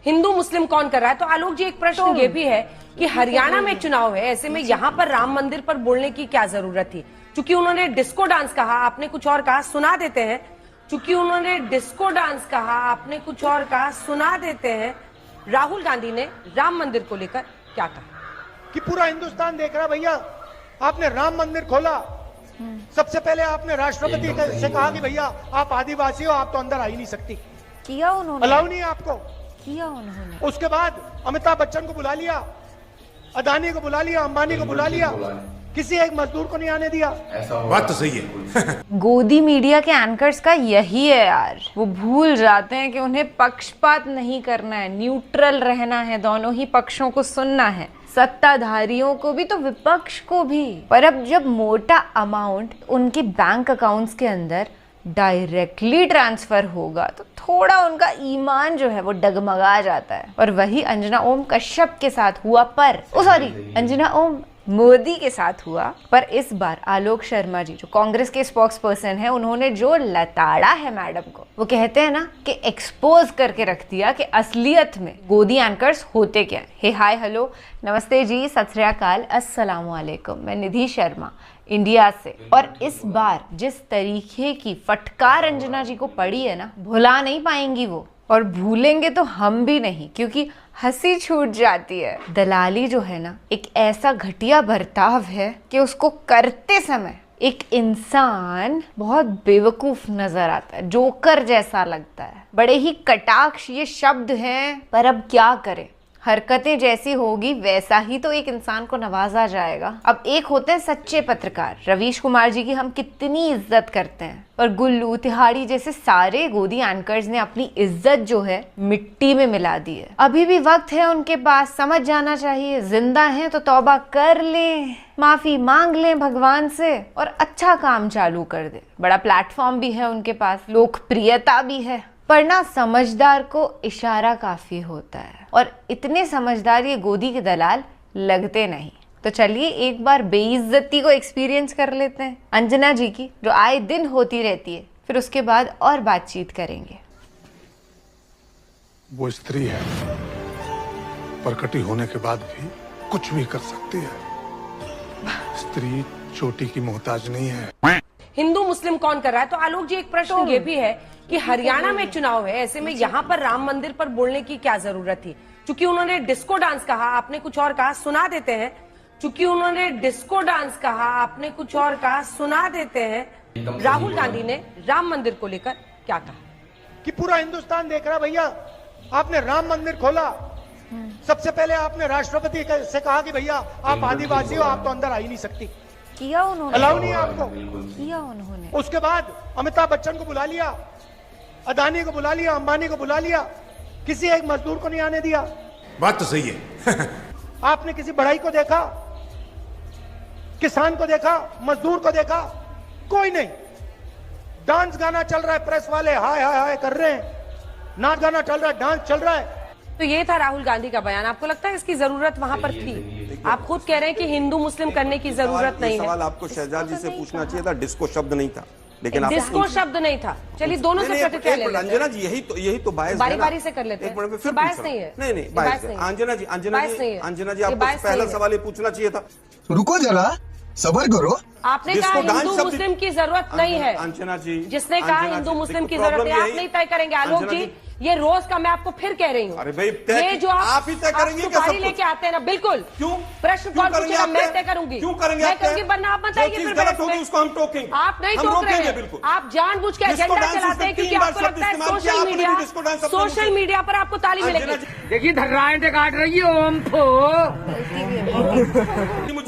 हिंदू मुस्लिम कौन कर रहा है। तो आलोक जी, एक प्रश्न ये भी है कि हरियाणा में चुनाव है, ऐसे में यहाँ पर राम मंदिर पर बोलने की क्या जरूरत थी। चूंकि उन्होंने डिस्को डांस कहा, आपने कुछ और कहा, सुना देते हैं। चूंकि उन्होंने डिस्को डांस कहा, आपने कुछ और कहा, सुना देते हैं राहुल गांधी ने राम मंदिर को लेकर क्या कहा। कि पूरा हिंदुस्तान देख रहा भैया, आपने राम मंदिर खोला, सबसे पहले आपने राष्ट्रपति से कहा कि भैया आप आदिवासी हो, आप तो अंदर आ ही नहीं सकती। किया उन्होंने, अलाउ नहीं है आपको। किया उन्होंने। उसके बाद अमिताभ बच्चन को बुला लिया, अदानी को बुला लिया, अंबानी को बुला लिया, किसी एक मजदूर को नहीं आने दिया। बात तो सही है। गोदी मीडिया के एंकर्स का यही है यार, वो भूल जाते हैं कि उन्हें पक्षपात नहीं करना है, न्यूट्रल रहना है, दोनों ही पक्षों को सुनना है, सत्ताधारियों को भी तो विपक्ष को भी। पर अब जब मोटा अमाउंट उनके बैंक अकाउंट्स के अंदर डायरेक्टली ट्रांसफर होगा तो थोड़ा उनका ईमान जो है वो डगमगा जाता है। और वही अंजना ओम कश्यप के साथ हुआ, पर अंजना ओम मोदी के साथ हुआ। पर इस बार आलोक शर्मा जी जो कांग्रेस के स्पोक्स पर्सन है, उन्होंने जो लताड़ा है मैडम को, वो कहते हैं ना कि एक्सपोज करके रख दिया कि असलियत में गोदी एंकर्स होते क्या है। हे हाय हेलो नमस्ते जी, सत श्री अकाल, अस्सलाम वालेकुम। मैं निधि शर्मा इंडिया से। और इस बार जिस तरीके की फटकार अंजना जी को पड़ी है ना, भुला नहीं पाएंगी वो, और भूलेंगे तो हम भी नहीं, क्योंकि हंसी छूट जाती है। दलाली जो है ना, एक ऐसा घटिया बर्ताव है कि उसको करते समय एक इंसान बहुत बेवकूफ नजर आता है, जोकर जैसा लगता है। बड़े ही कटाक्ष ये शब्द हैं, पर अब क्या करें, हरकतें जैसी होगी वैसा ही तो एक इंसान को नवाजा जाएगा। अब एक होते हैं सच्चे पत्रकार, रवीश कुमार जी की हम कितनी इज्जत करते हैं, और गुल्लू तिहाड़ी जैसे सारे गोदी एंकर्स ने अपनी इज्जत जो है मिट्टी में मिला दी है। अभी भी वक्त है उनके पास, समझ जाना चाहिए, जिंदा हैं तो तौबा कर लें, माफी मांग लें भगवान से और अच्छा काम चालू कर दे। बड़ा प्लेटफॉर्म भी है उनके पास, लोकप्रियता भी है, पर ना समझदार को इशारा काफी होता है, और इतने समझदार ये गोदी के दलाल लगते नहीं। तो चलिए एक बार बेइज्जती को एक्सपीरियंस कर लेते हैं अंजना जी की, जो आए दिन होती रहती है, फिर उसके बाद और बातचीत करेंगे। वो स्त्री है, प्रकटी होने के बाद भी कुछ भी कर सकती है। स्त्री चोटी की मोहताज नहीं है। हिंदू मुस्लिम कौन कर रहा है। तो आलोक जी, एक प्रश्न ये भी है कि हरियाणा में चुनाव है, ऐसे में यहाँ पर राम मंदिर पर बोलने की क्या जरूरत थी। चूंकि उन्होंने डिस्को डांस कहा, आपने कुछ और कहा, सुना देते हैं। चूंकि उन्होंने डिस्को डांस कहा, आपने कुछ और कहा, सुना देते हैं राहुल गांधी ने राम मंदिर को लेकर क्या कहा। कि पूरा हिंदुस्तान देख रहा भैया, आपने राम मंदिर खोला, सबसे पहले आपने राष्ट्रपति से कहा कि भैया आप आदिवासी हो, आप तो अंदर आ ही नहीं सकती। किया उन्होंने, अलाउ नहीं है आपको। किया उन्होंने। उसके बाद अमिताभ बच्चन को बुला लिया, अदानी को बुला लिया, अंबानी को बुला लिया, किसी एक मजदूर को नहीं आने दिया। बात तो सही है। आपने किसी बढ़ई को देखा, किसान को देखा, मजदूर को देखा? कोई नहीं। डांस गाना चल रहा है, प्रेस वाले हाय हाय हाय कर रहे हैं, नाच गाना चल रहा है, डांस चल रहा है। तो ये था राहुल गांधी का बयान। आपको लगता है इसकी जरूरत वहां पर थी? आप खुद कह रहे हैं कि हिंदू मुस्लिम करने की जरूरत नहीं है। सवाल आपको शहजाद जी से पूछना चाहिए था, डिस्को शब्द नहीं था, लेकिन आप डिस्को शब्द नहीं था। चलिए दोनों से प्रतिक्रिया ले लेते हैं। अंजना जी यही तो बायस बारी बारी से कर लेते हैं। फिर बायस नहीं है। नहीं बायस है। अंजना जी आपको पहला सवाल ये पूछना चाहिए था। रुको जरा, सबर करो। आपने कहा हिंदू मुस्लिम की जरूरत नहीं है। अंजना जी, जिसने कहा हिंदू मुस्लिम की जरूरत है, आप नहीं तय करेंगे। आलोक जी, ये रोज का मैं आपको फिर कह रही हूँ। अरे भाई, ये जो आप ही तय करेंगे क्या? सुपारी लेके आते हैं ना, बिल्कुल। क्यों प्रश्न कौन पूछेगा? मैं तय करूंगी। क्यों करेंगे? मैं करूंगी, वरना आप बताइए। फिर गलत होगी उसको हम टोकेंगे। आप नहीं टोक रहे हैं, आप जानबूझ के एजेंडा चलाते हैं, क्योंकि आपको लगता है सोशल मीडिया पर आपको ताली मिलेगी। देखिए धर्राएं काट रही है ओम को।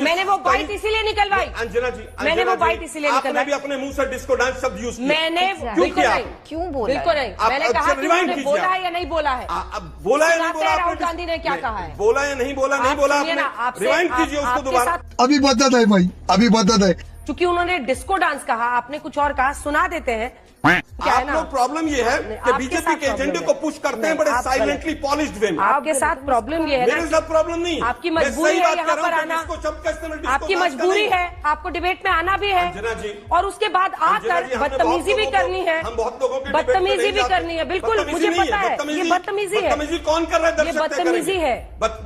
मैंने वो बाइट इसीलिए निकलवाई। अंजना जी, मैंने वो बाइट इसीलिए निकलवाई। भी अपने मुंह से डिस्को डांस शब्द यूज किया। मैंने बिल्कुल नहीं, क्यों बोला? बिल्कुल नहीं। मैंने कहा कि उन्होंने बोला है या नहीं बोला है। अब बोला है नहीं बोला, राहुल गांधी ने क्या कहा है? बोला है नहीं बोला, नहीं बोला आपने। रिवाइंड कीजिए उसको दोबारा। अभी बता दे भाई, अभी बता दे। चूंकि उन्होंने डिस्को डांस कहा, आपने कुछ और कहा, सुना देते हैं क्या है आप ना, लोग प्रॉब्लम ये है कि आपके बीजेपी साथ के एजेंडे problem को है। पुश करते हैं नहीं, बड़े आप साइलेंटली पॉलिश्ड वे में। आपके साथ प्रॉब्लम ये है मेरे ना, साथ प्रॉब्लम नहीं, आपकी मैं मजबूरी सही है बात यहाँ कर रहा पर हूं कि आना, जिसको सबका इस्तेमाल डिस्को आपकी डांस का मजबूरी नहीं है, आपको डिबेट में आना भी है, अंजना जी, और उसके बाद अंजना आकर जी, हमने बदतमीजी बहुत भी लोगों को- करनी है, हम बहुत लोगों के डिबेट में बदतमीजी नहीं भी जाते। करनी है, बिल्कुल बदतमीजी मुझे नहीं पता है, ये बदतमीजी है। बदतमीजी कौन कर रहा है? ये दर्शक तय बदतमीजी करेंगे। है,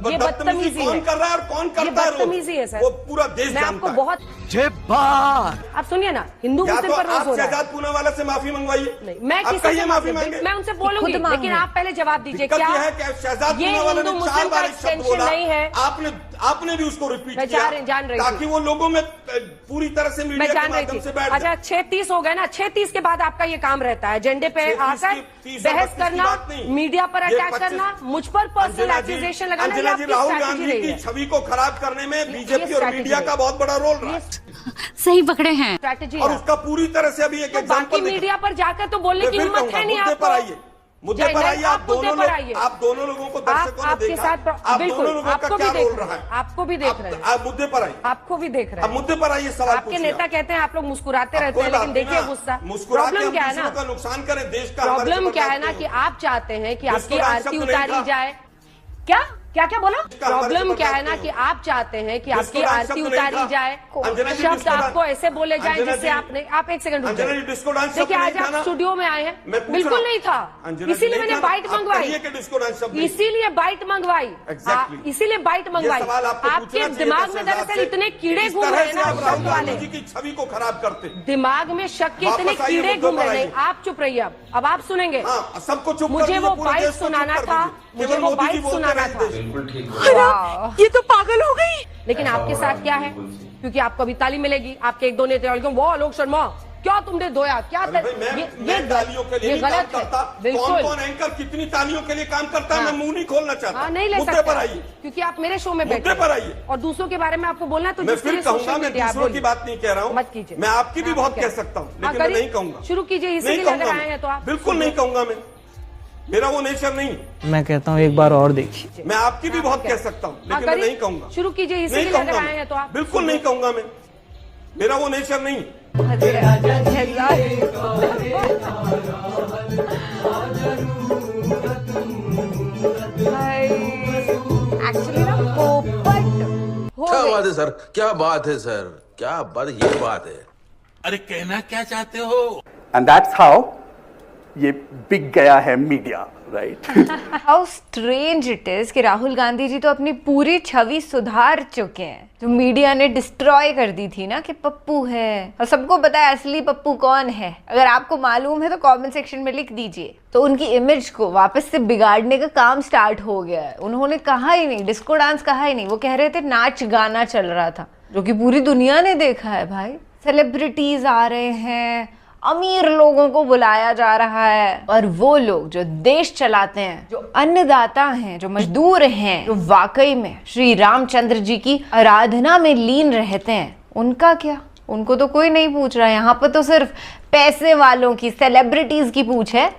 ये बदतमीजी कौन है, कर रहा है और कौन ये करता है रोज? बदतमीजी है सर। वो पूरा देश मैं जानता आपको है। बहुत आप सुनिए ना, हिंदू या मुस्लिम तो पर रोज आप हो रहा है। शहजाद पूनावाला से माफी मंगवाइए, नहीं, मैं आप किसी कहिए से माफी मांगे। मैं उनसे बोलूंगी, खुद मांगे। लेकिन आप पहले जवाब दीजिए, दिक्कत क्या यह है कि शहजाद ये पूनावाला ने हिंदू 4 मुस्लिम का बार इस शब्द एक्सटेंशन बोला, नहीं है? आपने भी उसको रिपीट मैं किया जान रही ताकि थी। वो लोगों में पूरी तरह से मैं मीडिया के जान रही माध्यम थी। से बैठ अच्छा 6:30 हो गए ना, 6:30 के बाद आपका ये काम रहता है, एजेंडे पे 6:30 आकर की 30 और बहस 32 की करना, बात नहीं। मीडिया पर ये अटैक 25 करना, मुझ पर पर्सनल एक्यूजेशन लगाना, ये अंजना जी, आपकी राहुल स्ट्रैटेजी गांधी रही की है। छवि को खराब करने में बीजेपी और स्ट्रैटेजी मीडिया है। का बहुत बड़ा रोल रहा है सही पकड़े हैं। स्ट्रैटेजी और है। उसका पूरी तरह से अभी एक तो बाकी एग्जाम्पल मीडिया पर जाकर तो बोलने की हिम्मत है नहीं मुद्दे आपको। पर आइए, मुद्दे पर आइए। आप मुद्दे दोनों पर आइए। आप दोनों लोगों को दर्शकों ने आपके देखा, साथ आप बिल्कुल, दोनों लोगों का आपको भी क्या देख रोल रहे रहा हैं, है? आपको भी देख रहे हैं, आप मुद्दे पर आइए, आपको भी देख रहे आप हैं। मुद्दे पर आइए, सवाल आपके पूछिए। नेता कहते हैं आप लोग मुस्कुराते रहते कोई हैं, बात लेकिन नहीं देखिए ना, गुस्सा। मुस्कुरा के प्रॉब्लम हम क्या है दूसरों ना, का नुकसान करें, देश का हमारे प्रॉब्लम से क्या है ना बर्दाश्त कि नहीं आप चाहते हैं कि जिसको आपकी डांस आरती शब्द नहीं उतारी था। जाए। क्या क्या क्या बोला? इसका हमारे से प्रॉब्लम क्या है बर्दाश्त ना नहीं कि आप चाहते हैं कि जिसको आपकी डांस आरती शब्द नहीं उतारी था। जाए, अंजना जी, शब्द जिसको डांस- आपको ऐसे बोले जाए अंजना जिससे जी, आपने आप एक सेकंड रुक अंजना जाइए। जी, डिस्को डांस देखिए शब्द आज नहीं था आप ना? स्टूडियो में आए मैं हैं, पूछ बिल्कुल रहा हूं। नहीं था, अंजना जी, इसीलिए नहीं मैंने था ना? बाइट आप मंगवाई, कहिए कि डिस्को डांस शब्द नहीं। इसीलिए बाइट मंगवाई, Exactly. इसीलिए बाइट मंगवाई। ये सवाल आपको आपके पूछना चाहिए दिमाग था में शहजाद दरअसल से। इतने कीड़े इस घूम तरह रहे हैं से ना आप शक राहुल वाले, गांधी जी की छवि को खराब करते हैं। दिमाग में शक के इतने वापस आइए, कीड़े मुद्दों घूम पर रहे हैं। आइए। आप चुप रहिए, अब आप सुनेंगे। हाँ, सबको चुप कर मुझे दीजिए, वो पूरे बाइट देश को चुप सुनाना कर था, दीजिए। मुझे केवल वो मोदी जी बाइट बोलते सुनाना रहें था। देश। ये तो पागल हो गई। लेकिन आपके साथ क्या है, क्योंकि आपको अभी ताली मिलेगी, आपके एक दो नेता वो आलोक शर्मा क्या तुमने धोया, क्या अरे भाई, मैं तालियों के लिए ये नहीं काम गलत करता। है, बिल्कुल। कौन कौन एंकर कितनी तालियों के लिए काम करता है, मैं मुंह नहीं खोलना चाहता। हाँ, नहीं ले मुद्दे सकते पर आइए, क्योंकि आप मेरे शो में बैठे मुद्दे पर आइए। और दूसरों के बारे में आपको बोलना है तो मैं जिसके फिर लिए कहूंगा, सोशल मैं मीडिया आप दूसरों की बोलिए। बात नहीं कह रहा हूँ, मत कीजिए। मैं आपकी भी हाँ, बहुत ठीक है। कह सकता हूँ, हाँ, लेकिन मैं करिए। नहीं कहूंगा। शुरू कीजिए, नहीं इसीलिए कहूंगा अगर मैं। आए हैं तो आप बिल्कुल नहीं कहूंगा मैं, मेरा वो नेचर नहीं। मैं कहता हूँ एक बार और देखिए। मैं आपकी भी बहुत कह सकता हूँ, लेकिन मैं नहीं कहूंगा। शुरू कीजिए, नहीं इसीलिए अगर कहूंगा आए हैं तो मैं, आप बिल्कुल नहीं कहूंगा मैं, मेरा वो नेचर नहीं। एक्चुअली ना पोपट हो क्या गई। बात है सर, क्या बात है सर, क्या बात, ये बात है। अरे कहना क्या चाहते हो? एंड दैट्स हाउ ये बिक गया है media, right? How strange it is कि राहुल गांधी जी तो अपनी पूरी छवि सुधार चुके हैं, जो मीडिया ने डिस्ट्रॉय कर दी थी ना कि पप्पू है, और सबको पता है असली पप्पू कौन है। अगर आपको मालूम है तो कमेंट सेक्शन में लिख दीजिए। तो उनकी इमेज को वापस से बिगाड़ने का काम स्टार्ट हो गया है। उन्होंने कहा ही नहीं, डिस्को डांस कहा ही नहीं, वो कह रहे थे नाच गाना चल रहा था, जो कि पूरी दुनिया ने देखा है भाई। सेलिब्रिटीज आ रहे हैं, अमीर लोगों को बुलाया जा रहा है, और वो लोग जो देश चलाते हैं, जो अन्नदाता हैं, जो मजदूर हैं, जो वाकई में श्री रामचंद्र जी की आराधना में लीन रहते हैं, उनका क्या? उनको तो कोई नहीं पूछ रहा है। यहाँ पर तो सिर्फ पैसे वालों की, सेलिब्रिटीज की पूछ है।